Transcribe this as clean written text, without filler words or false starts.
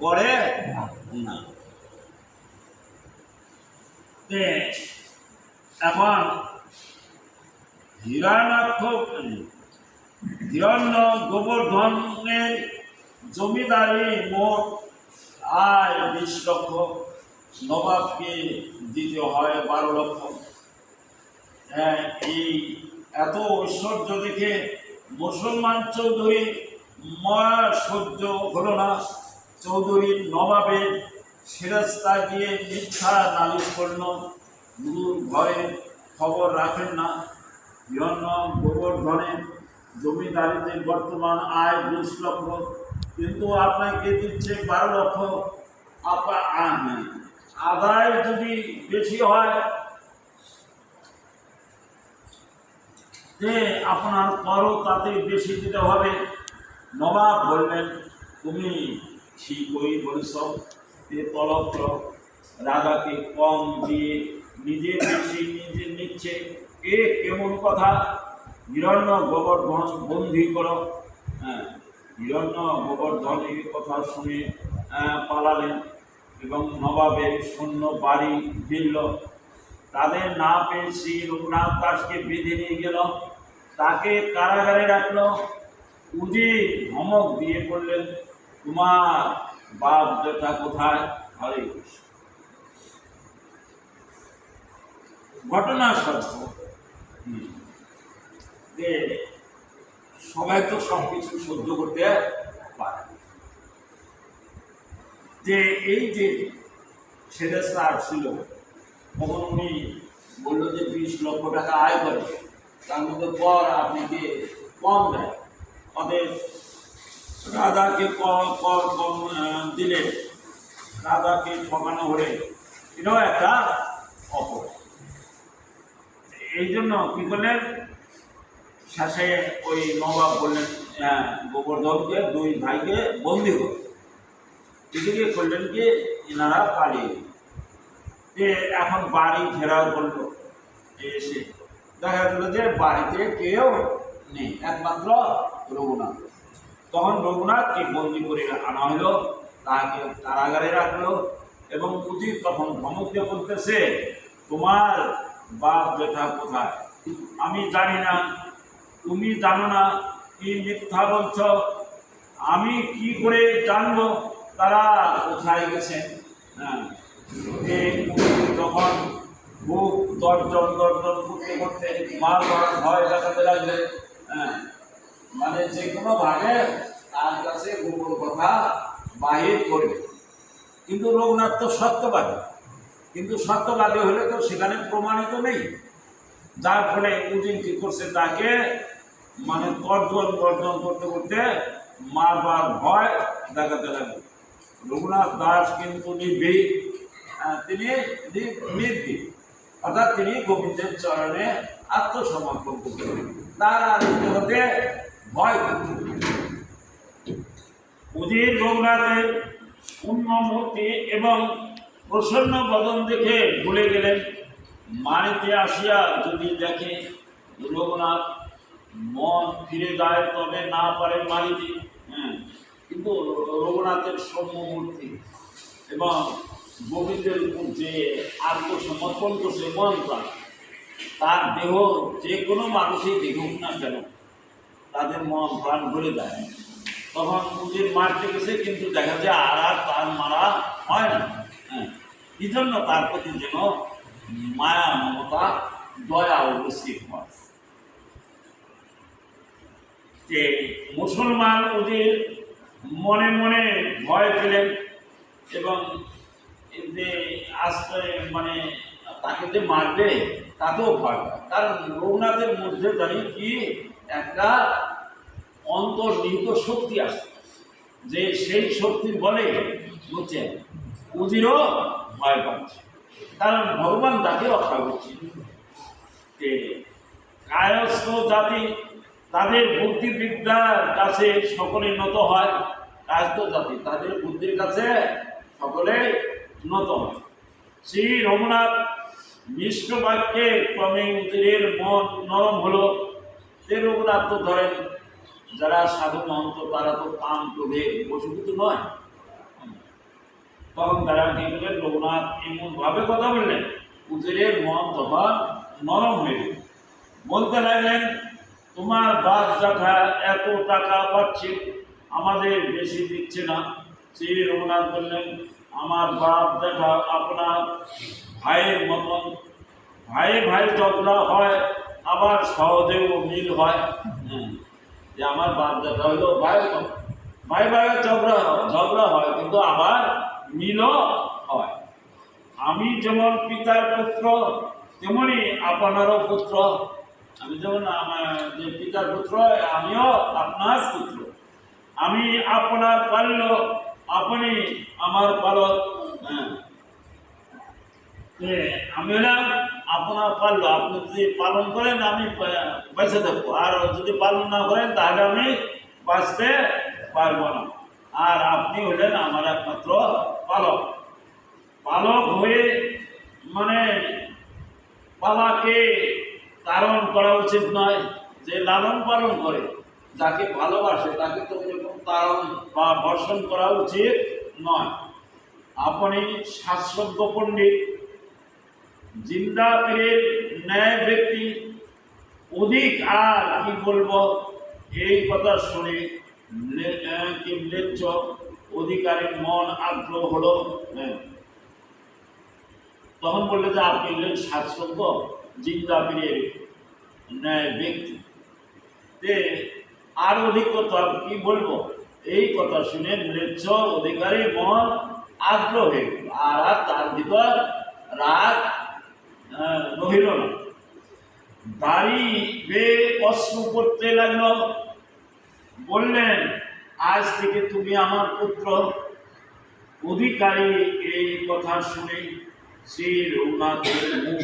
করে না। এখন হিরণ্য গোবর্ধনের জমিদারি মোট আয় 20 লক্ষ, নবাবকে দিতে হয় 12 লক্ষ। এই এত ঐশ্বর্য দেখে মুসলমান চৌধুরী সহ্য হলো না। চৌধুরীর নবাবের সিরাজতা গিয়ে মিথ্যা নালিশ করল, গুরুর ঘরে খবর রাখেন না। হিরণ্য গোবর্ধনের জমিদারিতে বর্তমান আয় 20 লক্ষ, কিন্তু আপনাকে দিচ্ছে 12 লক্ষ। আদায় যদি বেশি হয় যে আপনার করও তাতে বেশি দিতে হবে। নবাব বললেন, তুমি ঠিকই বলছ, তলব রাজাকে কম দিয়ে নিজে বেশি নিজে নিচ্ছে, কেমন কথা? হিরণ্য গোবর্ধন বন্দি করো। হিরণ্য গোবর্ধন এই কথা শুনে পালালেন এবং নবাবের সৈন্য বাড়ি ফিরল। তাদের না পেয়ে শ্রী রঘুনাথ দাসকে বেঁধে নিয়ে গেল, তাকে কারাগারে রাখল। উজির ধমক দিয়ে বললেন, তোমার বাপ জ্যাঠা কোথায়? হরে কৃষ্ণ। ঘটনা সত্য যে সবাই তো সবকিছু সহ্য করতে পারে। যে এই যে ছেলেটা ছিল, তখন উনি বললো যে 20 লক্ষ টাকা আয় করে, তার মধ্যে কর আপনাকে কম দেয়। ওদের রাজাকে কর কম দিলে রাজাকে ঠকানো হলে এটাও একটা অপরাধ। এই জন্য কী করলেন, শেষে ওই নবাব বললেন গোবর্ধনকে 2 ভাইকে বন্দি করে। এদিকে করলেন কি এনারা পালিয়ে। এখন বাড়ি ঘেরাও করলো, এসে দেখা গেল যে বাড়িতে কেউ নেই, একমাত্র রঘুনাথ। তখন রঘুনাথকে বন্দি করে আনা হলো, তাকে কারাগারে রাখলো এবং উচিত তখন ধমক দিয়ে বলতেছে, তোমার বাপ জ্যাঠা কোথায়? আমি জানি না, তুমি জানো না, কি মিথ্যা বলছ? আমি কি করে জানবো তারা কোথায় গেছেন? তখন বুক দর্জন করতে করতে মার ভয় দেখাতে লাগলেন। মানে যে কোনো ভাবে তার কাছে গোপন কথা বাহির করবে। কিন্তু রঘুনাথ তো সত্যবাদী, কিন্তু সত্যবাদী হলে তো সেখানে প্রমাণিত নেই। যার ফলে উজির কি করছে, তাকে মানে তর্জন করতে করতে মারবার ভয় দেখাতে লাগবে। রঘুনাথ দাস কিন্তু নির্ভীক, তিনি নির্ভীক, অর্থাৎ তিনি গোবিন্দের চরণে আত্মসমর্পণ করতেন। তার আর হতে ভয় করতেন। উজির রঘুনাথের পূর্ণমূর্তি এবং প্রসন্ন বদন দেখে ভুলে গেলেন। বাড়িতে আসিয়া যদি দেখে রঘুনাথ, মন ফিরে যায়, তবে না পারে মারিতে। কিন্তু রঘুনাথের সৌম্যমূর্তি এবং গোবিন্দের উপর যে আত্মসমর্পণ করছে মন প্রাণ, তার দেহ যে কোনো মানুষই দেখুক না কেন তাদের মন প্রাণ ভরে যায়। তখন উজির মারতে গেছে, কিন্তু দেখা যায় আর তার মারা হয় না। এই জন্য তার প্রতি যেন মায়া, মমতা, দয়া উপস্থিত হয়। যে মুসলমান উজির মনে মনে ভয় পেলেন এবং যে আসতে মানে তাকে যে মারবে তাতেও ভয় পায়। কারণ রঘুনাথের মধ্যে জানি কি একটা অন্তর্নিহিত শক্তি আসে, যে সেই শক্তির বলে বুঝছেন উজিরও ভয় পাচ্ছে, কারণ ভগবান তাকে রক্ষা করছে। যে কায়স্থ জাতি, তাদের বুদ্ধিবিদ্যার কাছে সকলে নত হয়। কায়স্থ জাতি তাদের বুদ্ধির কাছে সকলে নত হয়। শ্রী রঘুনাথ মিষ্ট বাক্যে ক্রমে উজিরের মন নরম হলো। যে রঘুনাথ তো ধরেন যারা সাধু মহন্ত তারা তো কাম ক্রোধে বশীভূত নয়, তখন তারা কি করলেন, রঘুনাথ এমনভাবে কথা বললেন, উজিরের মন তখন নরম হয়ে গেল। বলতে লাগলেন, তোমার বাপ জ্যাঠা এত টাকা পাচ্ছে, আমাদের বেশি দিচ্ছে না। শ্রী রঘুনাথ বললেন, আমার বাপ জ্যাঠা আপনার ভাইয়ের মতন, ভাইয়ে ভাই ঝগড়া হয়, আবার সহজেও মিল হয়। যে আমার বাপ জ্যাঠা হলো ভাই, ভাই ভাইয়ের ঝগড়া হয়, কিন্তু আবার মিলও হয়। আমি যেমন পিতার পুত্র, তেমনি আপনারও পুত্র। আমি যেমন যে পিতার পুত্র, আমিও আপনার পুত্র। আমি আপনার পালল, আপনি আমার পালক। হ্যাঁ, আমি হলাম আপনার পালল, আপনি যদি পালন করেন আমি বেঁচে থাকবো, আর যদি পালন না করেন তাহলে আমি বাঁচতে পারবো না। আর আপনি হলেন আমার একমাত্র পালক। পালক হয়ে মানে পালাকে তারণ করা উচিত নয়, যে লালন পালন করে, যাকে ভালোবাসে তাকে তো এরকম তারণ বা বর্ষণ করা উচিত নয়। আপনি শাশ্বত পণ্ডিত, জিন্দা পীরের ন্যায় ব্যক্তি, অধিক আর কি বলবো। এই কথা শুনে কি ম্লেচ্ছ অধিকারীর মন আগ্রহ হলো। তখন বললে যে আপনি হলেন শাশ্বত জিন্দা পীরের ন্যায় ব্যক্তি, তে আর অধিক কথা কি বলবো। এই কথা শুনে ম্লেচ্ছ অধিকারীর মন আগ্রহ হয়ে গেল, আর তার ভিতর রাগ রহিল না। দাড়ি বেয়ে প্রশ্ন করতে লাগলো, বললেন, আজ থেকে তুমি আমার পুত্র। অধিকারী এই কথা শুনে শ্রী রঘুনাথের মুখ